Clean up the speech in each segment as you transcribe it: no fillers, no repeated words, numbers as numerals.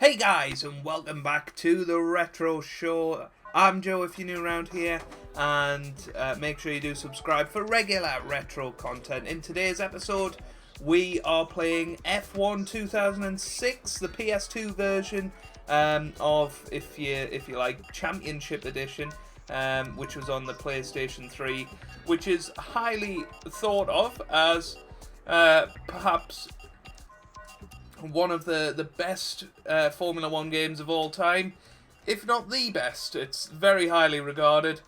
Hey guys, and welcome back to the Retro Show. I'm Joe if you're new around here, and make sure you do subscribe for regular retro content. In today's episode, we are playing F1 2006, the PS2 version of, if you like, Championship Edition, which was on the PlayStation 3, which is highly thought of as perhaps one of the best Formula 1 games of all time, if not the best. It's very highly regarded,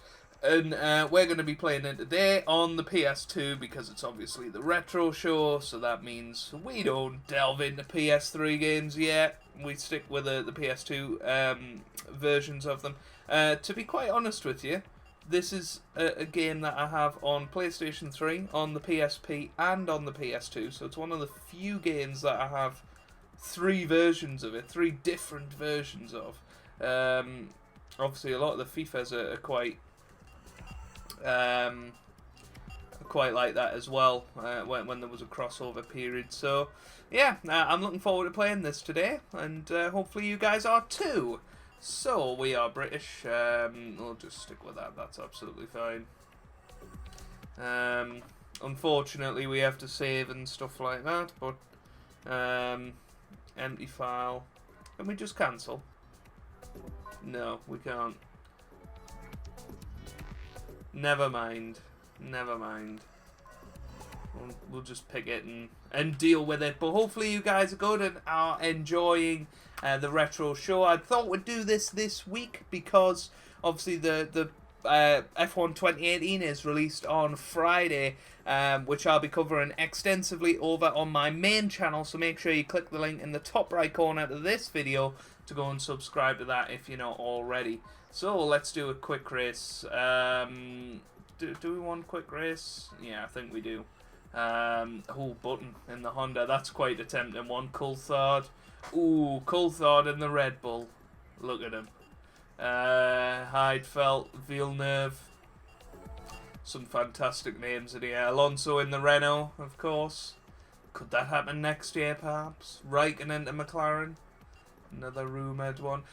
and we're going to be playing it today on the PS2 because it's obviously the Retro Show, so that means we don't delve into PS3 games yet. We stick with the PS2 versions of them. To be quite honest with you, this is a game that I have on PlayStation 3, on the PSP, and on the PS2, so it's one of the few games that I have three versions of it, three different versions of. Obviously, a lot of the FIFAs are quite like that as well, when there was a crossover period. So, yeah, I'm looking forward to playing this today, and hopefully you guys are too. So, we are British. We'll just stick with that. That's absolutely fine. Unfortunately, we have to save and stuff like that, but empty file. Can we just cancel? No, we can't. Never mind. Never mind. We'll just pick it and deal with it. But hopefully you guys are good and are enjoying the Retro Show. I thought we'd do this week because obviously the F1 2018 is released on Friday, which I'll be covering extensively over on my main channel, so make sure you click the link in the top right corner of this video to go and subscribe to that if you're not already. So let's do a quick race. Do we want a quick race? Yeah, I think we do. Oh, Button in the Honda, that's quite a tempting one. Coulthard. Ooh, Coulthard in the Red Bull. Look at him. Heidfeld, Villeneuve, some fantastic names in here. Alonso in the Renault, of course. Could that happen next year, perhaps? Raikkonen into McLaren, another rumoured one.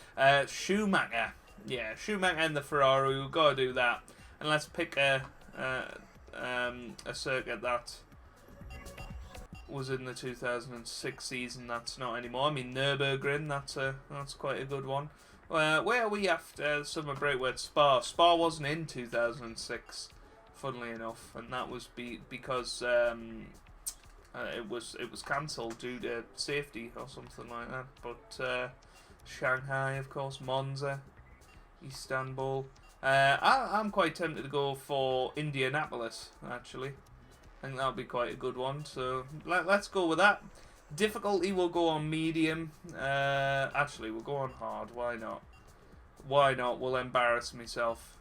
Schumacher, yeah, Schumacher in the Ferrari. We've got to do that, and let's pick a circuit that was in the 2006 season. That's not anymore. I mean, Nürburgring. That's quite a good one. Where are we after summer break? We're at Spa. Spa wasn't in 2006, funnily enough, and that was because it was cancelled due to safety or something like that. But Shanghai, of course, Monza, Istanbul. I'm quite tempted to go for Indianapolis, actually. I think that'll be quite a good one. So let's go with that. Difficulty will go on medium. Actually, we'll go on hard. Why not? Why not? We'll embarrass myself.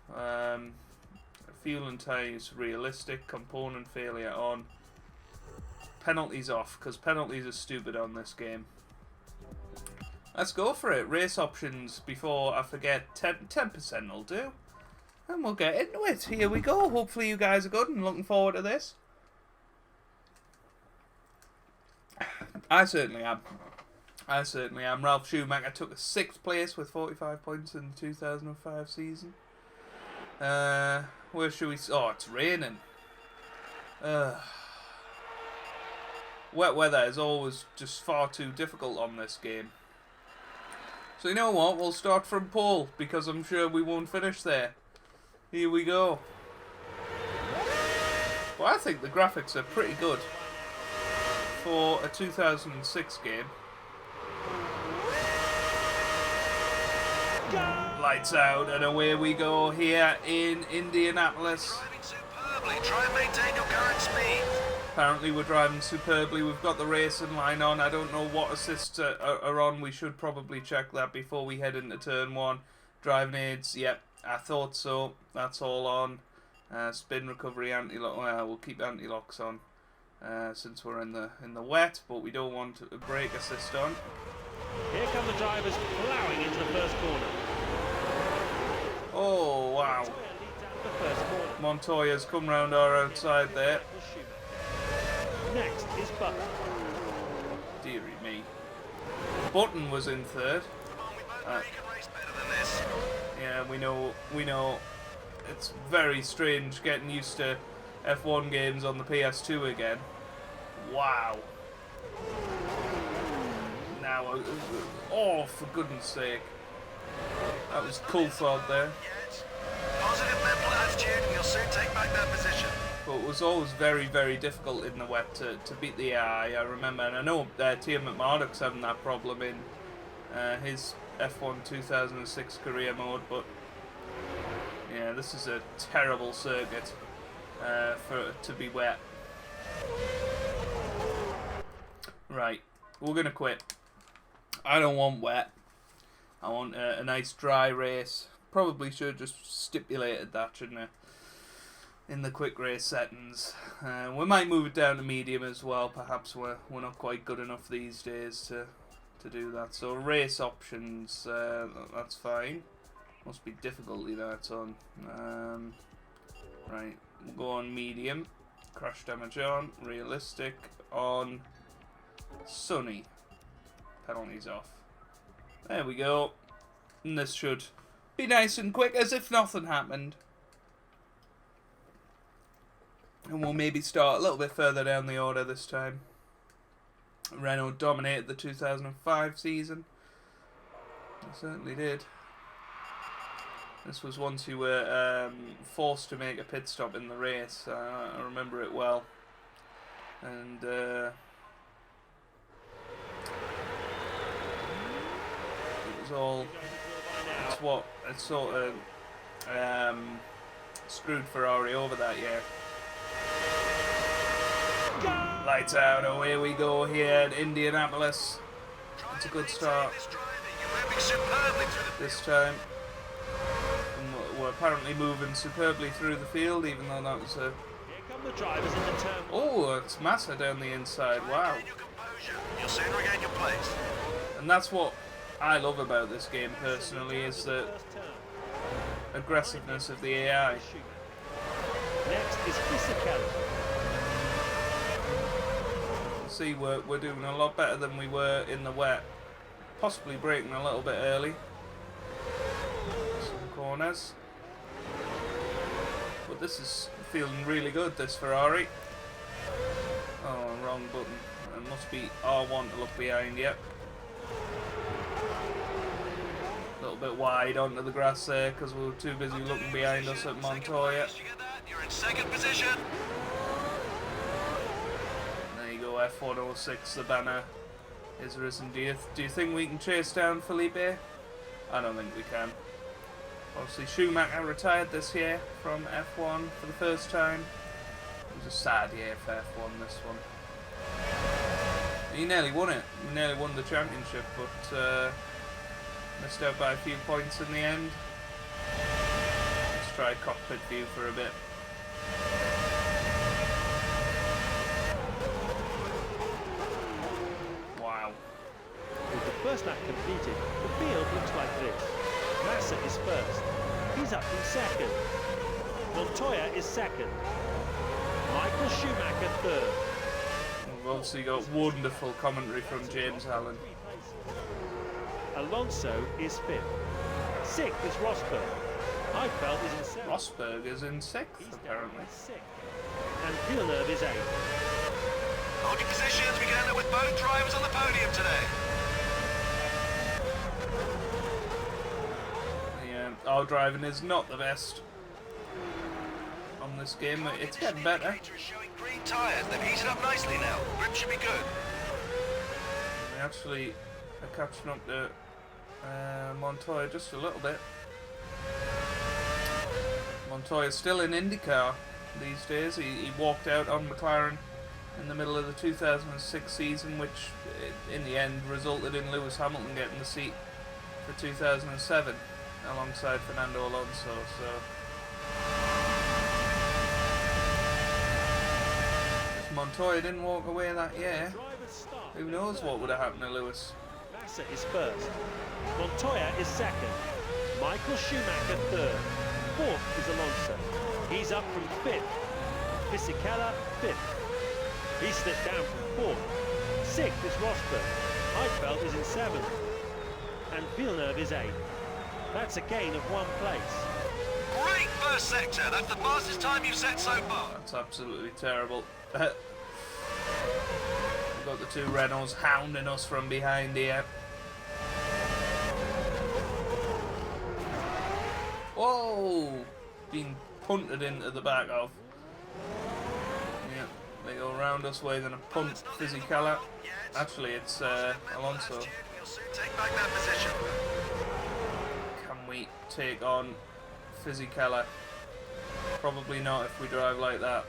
Fuel and tyres realistic. Component failure on. Penalties off, because penalties are stupid on this game. Let's go for it. Race options before I forget. 10% will do. And we'll get into it. Here we go. Hopefully you guys are good and looking forward to this. I certainly am. I certainly am. Ralph Schumacher took a 6th place with 45 points in the 2005 season. Where should we... Oh, it's raining. Wet weather is always just far too difficult on this game. So you know what? We'll start from pole, because I'm sure we won't finish there. Here we go. Well, I think the graphics are pretty good for a 2006 game. Lights out and away we go here in Indianapolis. Try and maintain your current speed. Apparently we're driving superbly. We've got the racing line on. I don't know what assists are on. We should probably check that before we head into turn 1. Driving aids, yep, I thought so. That's all on. Spin recovery, anti-lock. Well, we'll keep anti-locks on. Since we're in the wet, but we don't want a brake assist on. Here come the drivers ploughing into the first corner. Oh wow! Montoya's come round our outside there. Next is Button. Dearie me. Button was in third. Come on, we both know you can race better than this. Yeah, we know. It's very strange getting used to F1 games on the PS2 again. Wow. Now, oh, for goodness sake. That was cool thought there. Yet. Positive mental attitude and you'll soon take back that position. But it was always very, very difficult in the wet to beat the AI. I remember, and I know Tia McMurdoch's having that problem in his F1 2006 career mode, but yeah, this is a terrible circuit to be wet. Right, we're gonna quit. I don't want wet. I want a nice dry race. Probably should have just stipulated that, shouldn't I? In the quick race settings. We might move it down to medium as well. Perhaps we're not quite good enough these days to do that. So race options, that's fine. Must be difficulty that's on. Right, we'll go on medium. Crash damage on. Realistic on. Sunny. Penalties off. There we go. And this should be nice and quick, as if nothing happened. And we'll maybe start a little bit further down the order this time. Renault dominated the 2005 season. They certainly did. This was once you were forced to make a pit stop in the race. I remember it well. And it was all... It's sort of screwed Ferrari over that year. Lights out, away we go here at Indianapolis. It's a good start this time. And we're apparently moving superbly through the field, even though that was a... Here come the drivers in the turn. Oh, it's Massa down the inside, wow. You'll soon regain your place. And that's what I love about this game personally, is the aggressiveness of the AI. Next is Fisichella. See, we're doing a lot better than we were in the wet. Possibly braking a little bit early. Some corners. But this is feeling really good, this Ferrari. Oh, wrong button. It must be R1 to look behind, yep. A little bit wide onto the grass there because we were too busy looking behind us at Montoya. You're in second position. There you go, F106, the banner is risen. Do you think we can chase down Felipe? I don't think we can. Obviously Schumacher retired this year from F1 for the first time. It was a sad year for F1, this one. He nearly won it. He nearly won the championship, but missed out by a few points in the end. Let's try cockpit view for a bit. Wow. With the first lap completed, the field looks like this. Massa is first. He's up in second. Montoya is second. Michael Schumacher third. We've obviously got wonderful commentary from James Allen. Alonso is fifth. Sixth is Rosberg. Heidfeld is in seventh. Rosberg is in sixth, apparently. Sixth. And Villeneuve is eighth. Hold your positions. We can end up with both drivers on the podium today. Yeah, our driving is not the best on this game. It's getting better. Indicator is showing green tyres. They've heated up nicely now. Grip should be good. We actually are catching up to Montoya just a little bit. Montoya's still in IndyCar these days. He walked out on McLaren in the middle of the 2006 season, which in the end resulted in Lewis Hamilton getting the seat for 2007 alongside Fernando Alonso. So if Montoya didn't walk away that year, who knows what would have happened to Lewis. Massa is first. Montoya is second. Michael Schumacher third. Fourth is Alonso. He's up from fifth. Fisichella fifth. He slipped down from fourth. 6th is Rosberg. Heidfeld is in 7th. And Villeneuve is 8th. That's a gain of 1 place. Great first sector. That's the fastest time you've set so far. That's absolutely terrible. We've got the two Renaults hounding us from behind here. Whoa! Being punted into the back of. Yeah, they go around us. We're going to punt Fisichella. Actually, it's Alonso. You'll soon take back that position. Can we take on Fisichella? Probably not if we drive like that.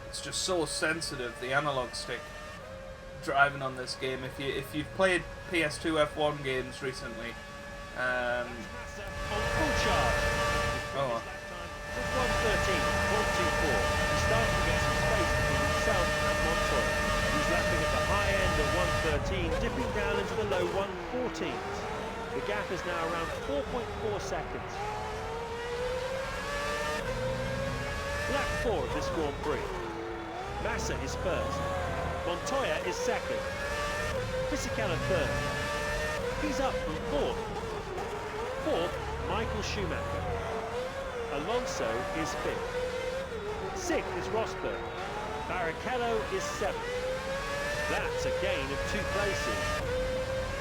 It's just so sensitive, the analog stick, driving on this game. If you've played PS2 F1 games recently, On full charge. oh, With 1:13.24. He starts to get some space between himself and Montoya. He's lapping at the high end of 1:13, dipping down into the low 1:14s. The gap is now around 4.4 seconds. Lap 4 of this Grand Prix. Massa is first. Montoya is second. Fisichella third. He's up from fourth. Fourth, Michael Schumacher. Alonso is fifth. Sixth is Rosberg. Barrichello is seventh. That's a gain of 2 places.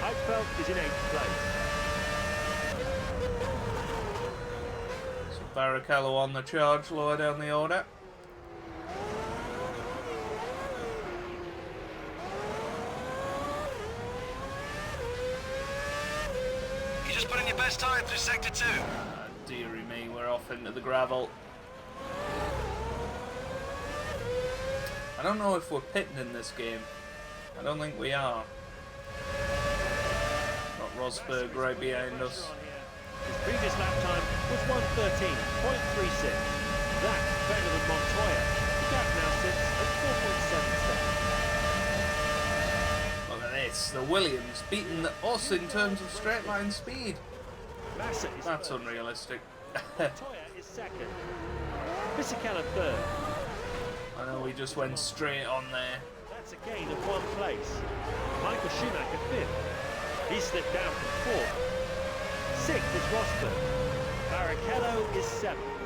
Heidfeld is in 8th place. so Barrichello on the charge, lower down the order. You just put in your best time through sector 2. Dearie me, we're off into the gravel. I don't know if we're pitting in this game. I don't think we are. Got Rosberg right behind us. His previous lap time was 1:13.36. That's better than Montoya. The gap now sits at 4.7 seconds. Look at this, the Williams beating us in terms of straight line speed. Massa is That's first. unrealistic. Montoya is second. Fisichella third. I know we just went straight on there. That's a gain of 1 place. Michael Schumacher fifth. He slipped down from fourth. Sixth is Rosberg. Barrichello is seventh.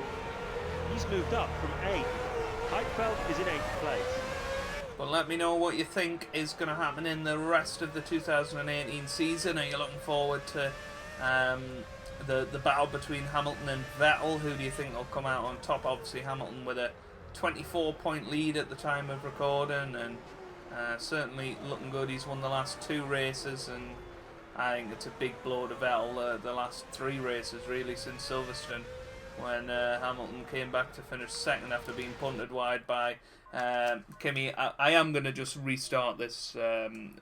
He's moved up from 8th. Heidfeld is in 8th place. But let me know what you think is going to happen in the rest of the 2018 season. Are you looking forward to the battle between Hamilton and Vettel? Who do you think will come out on top? Obviously Hamilton with a 24-point lead at the time of recording, and certainly looking good. He's won the last 2 races, and I think it's a big blow to Vettel, the last 3 races really since Silverstone, when Hamilton came back to finish second after being punted wide by Kimi. I am going to just restart this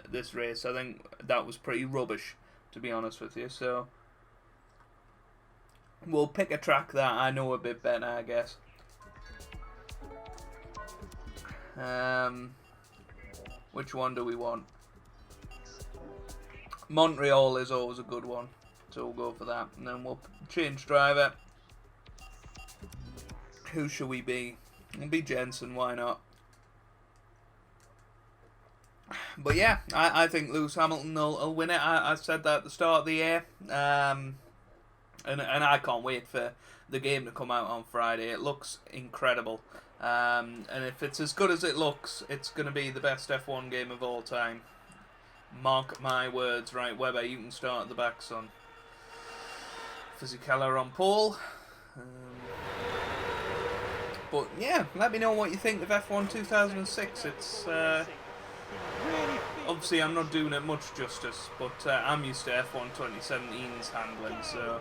this race. I think that was pretty rubbish, to be honest with you, so we'll pick a track that I know a bit better, I guess. Which one do we want? Montreal is always a good one, so we'll go for that, and then we'll change driver. Who should we be? We'll be Jensen, why not? But yeah, I think Lewis Hamilton will win it. I said that at the start of the year, and I can't wait for the game to come out on Friday. It looks incredible. And if it's as good as it looks, it's going to be the best F1 game of all time. Mark my words. Right, Webber, you can start at the back, son. Fisichella on pole. But yeah, let me know what you think of F1 2006. It's obviously I'm not doing it much justice, but I'm used to F1 2017's handling, so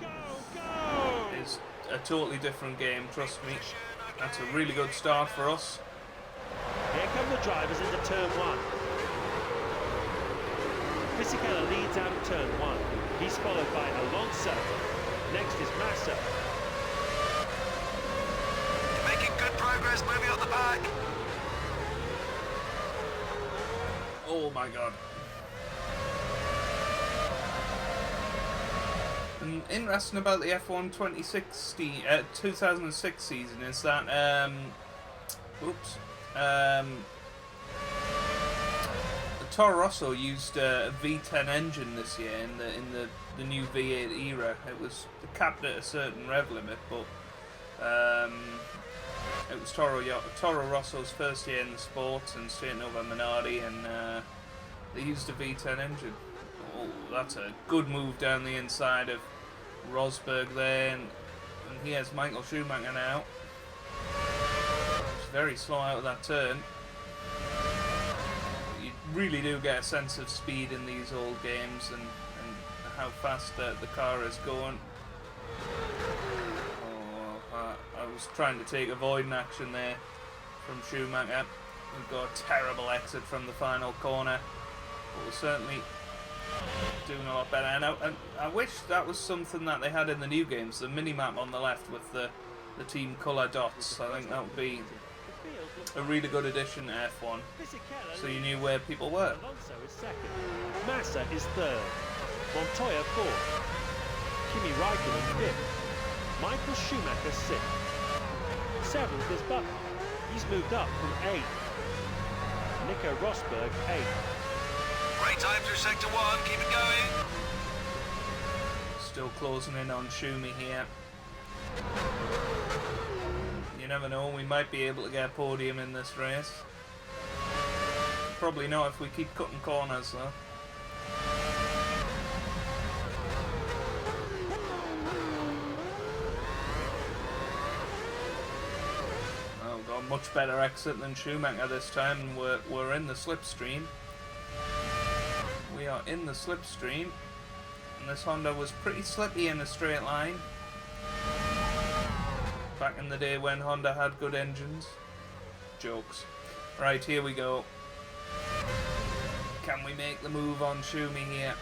it's a totally different game, trust me. That's a really good start for us. Here come the drivers into turn 1. Fisichella leads out of turn 1. He's followed by Alonso. Next is Massa. Making good progress, moving up the back. Oh my god. And interesting about the F1 2006 season is that the Toro Rosso used a V10 engine this year in the new V8 era. It was capped at a certain rev limit, but it was Toro Rosso's first year in the sport and straight over Minardi, and they used a V10 engine. Oh, that's a good move down the inside of Rosberg there, and here's Michael Schumacher now. He's very slow out of that turn. You really do get a sense of speed in these old games and how fast the car is going. Oh, I was trying to take avoiding action there from Schumacher. We've got a terrible exit from the final corner, but we're certainly doing a lot better. And I wish that was something that they had in the new games, the mini-map on the left with the team colour dots. I think that would be a really good addition to F1, so you knew where people were. Alonso is second. Massa is third. Montoya fourth. Kimi Raikkonen fifth. Michael Schumacher sixth. Seventh is Button. He's moved up from eighth. Nico Rosberg eighth. Great time through sector 1, keep it going. Still closing in on Schumi here. You never know, we might be able to get a podium in this race. Probably not if we keep cutting corners though. Oh, we've got a much better exit than Schumacher this time, and we're in the slipstream. We are in the slipstream, and this Honda was pretty slippy in a straight line back in the day when Honda had good engines. Jokes. Right, here we go. Can we make the move on Schumi here?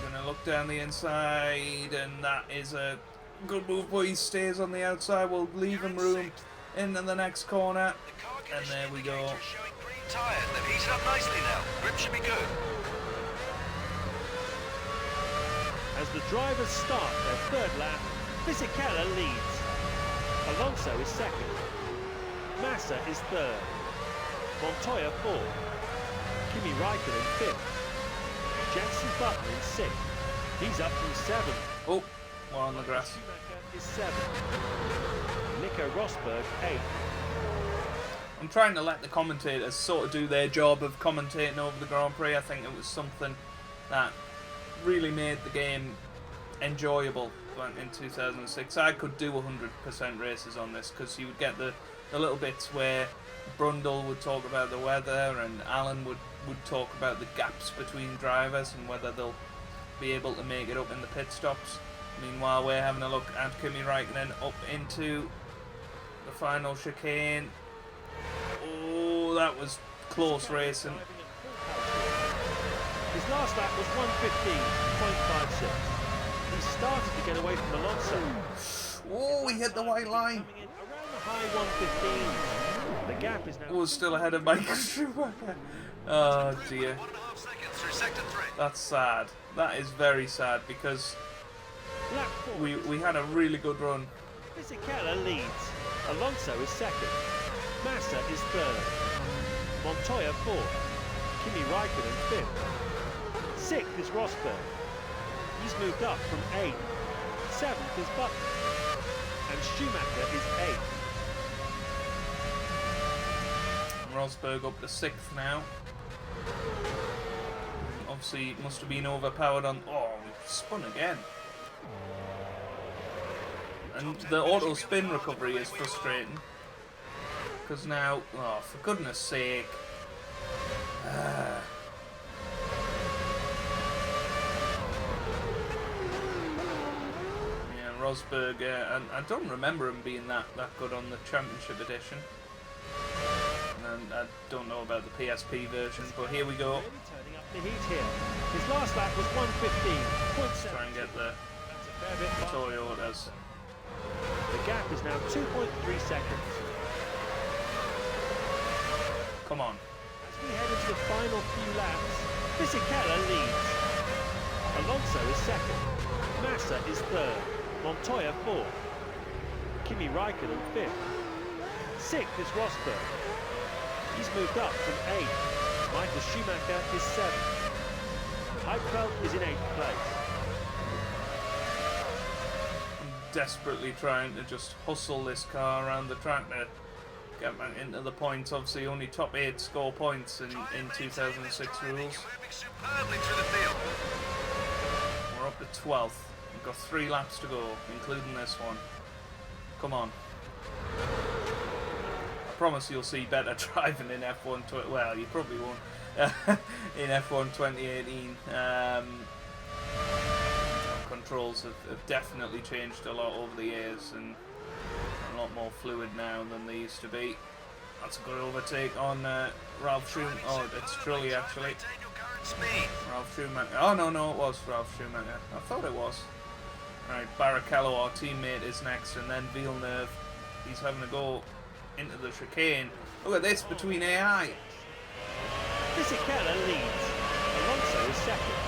We're going to look down the inside, and that is a good move, but he stays on the outside. We'll leave him room into the next corner, and there we go. Tyres, they've heated up nicely now. Grip should be good. As the drivers start their third lap, Fisichella leads. Alonso is second. Massa is third. Montoya fourth. Kimi Raikkonen fifth. Jenson Button in sixth. He's up from seventh. Oh, we're on the grass. Schumacher is seventh. Nico Rosberg eighth. I'm trying to let the commentators sort of do their job of commentating over the Grand Prix. I think it was something that really made the game enjoyable in 2006. I could do 100% races on this, because you would get the little bits where Brundle would talk about the weather and Alan would talk about the gaps between drivers and whether they'll be able to make it up in the pit stops. Meanwhile, we're having a look at Kimi Raikkonen up into the final chicane. Oh, that was close racing. His last lap was 1:15.56. He started to get away from Alonso. Oh, he hit the white line. Coming in around the high 1:15. The gap is now. Oh, still ahead of Michael Schumacher. Oh dear. 1.5 seconds through sector 3. That's sad. That is very sad, because Lap 4. we had a really good run. Fisichella leads. Alonso is second. Massa is third. Montoya fourth. Kimi Raikkonen fifth. Sixth is Rosberg. He's moved up from eighth. Seventh is Button. And Schumacher is eighth. Rosberg up to sixth now. Obviously, it must have been overpowered on. Oh, we spun again. And the auto spin recovery is frustrating, because now, oh, for goodness sake. Yeah, Rosberg, and I don't remember him being that good on the Championship edition. And I don't know about the PSP version, but here we go. Really turning up the heat here. His last lap was 1:15.7. Try and get the That's a fair bit faster. Toyotas. The gap is now 2.3 seconds. Come on. As we head into the final few laps, Fisichella leads. Alonso is second. Massa is third. Montoya fourth. Kimi Raikkonen fifth. Sixth is Rosberg. He's moved up from eighth. Michael Schumacher is 7th. Heidfeld is in 8th place. I'm desperately trying to just hustle this car around the track to get back into the points. Obviously, only top 8 score points in 2006 rules. You're moving superbly through the field. We're up to 12th. We've got 3 laps to go, including this one. Come on. I promise you'll see better driving in F1 well, you probably won't. In F1 2018. Controls have definitely changed a lot over the years and a lot more fluid now than they used to be. That's a good overtake on Ralph Schumacher. Oh, it's Trulli actually. Maintain your current speed. Ralph Schumacher. Oh, no, it was Ralph Schumacher. I thought it was. Right, Barrichello, our teammate, is next, and then Villeneuve. He's having to go into the chicane. Look at this between AI. Fisichella leads. Alonso is 2nd.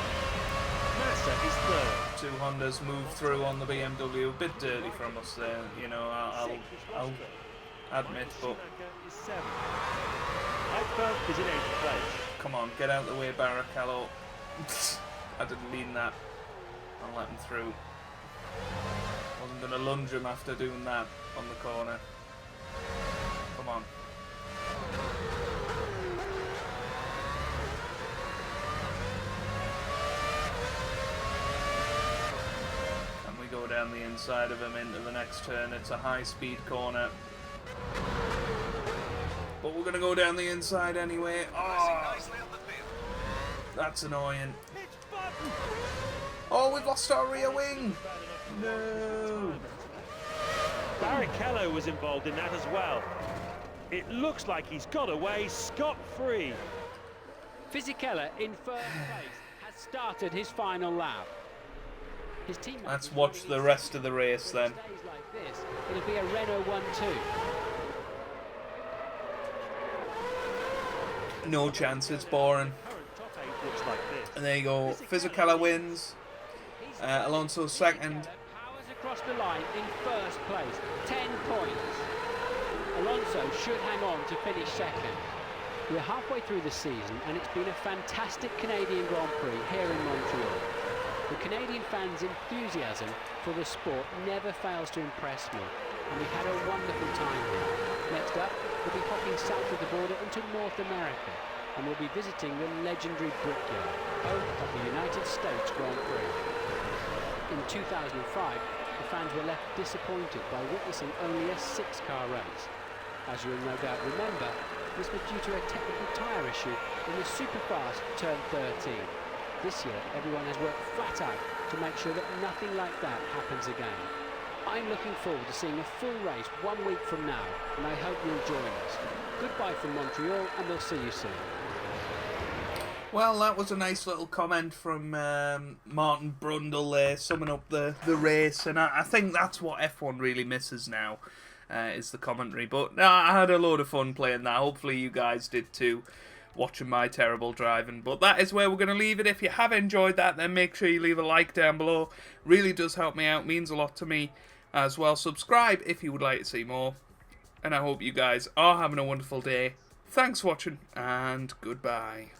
Massa is 3rd. 2 Hondas move through on the BMW. A bit dirty from us there, you know, I'll admit, but... Schumacher is 7th. Heidfeld is in 8th place. Come on, get out of the way, Barrichello. I didn't mean that. I'll let him through. Wasn't going to lunge him after doing that on the corner. Come on. And we go down the inside of him into the next turn. It's a high-speed corner. But we're going to go down the inside anyway. Oh, Nicely up the field. that's annoying. It's Button. Oh, we've lost our rear wing. No. Barrichello was involved in that as well. It looks like he's got away scot-free. Fisichella in 1st place has started his final lap. His team. Let's watch the rest of the race then. Stays like this, it'll be a Renault 1-2. No chance, it's boring. Current top 8 looks like this. And there you go. Fisichella wins. Alonso 2nd. Powers across the line in 1st place, 10 points. Alonso should hang on to finish 2nd. We're halfway through the season and it's been a fantastic Canadian Grand Prix here in Montreal. The Canadian fans' enthusiasm for the sport never fails to impress me, and we've had a wonderful time here. Next up, we'll be hopping south of the border into North America, and we'll be visiting the legendary Brickyard, home of the United States Grand Prix. In 2005, the fans were left disappointed by witnessing only a 6-car race. As you'll no doubt remember, this was due to a technical tyre issue in the superfast turn 13. This year, everyone has worked flat out to make sure that nothing like that happens again. I'm looking forward to seeing a full race 1 week from now, and I hope you'll join us. Goodbye from Montreal, and we'll see you soon. Well, that was a nice little comment from Martin Brundle there, summing up the race, and I think that's what F1 really misses now, is the commentary. But I had a load of fun playing that. Hopefully you guys did too, watching my terrible driving. But that is where we're going to leave it. If you have enjoyed that, then make sure you leave a like down below. Really does help me out, means a lot to me as well. Subscribe if you would like to see more, and I hope you guys are having a wonderful day. Thanks for watching, and goodbye.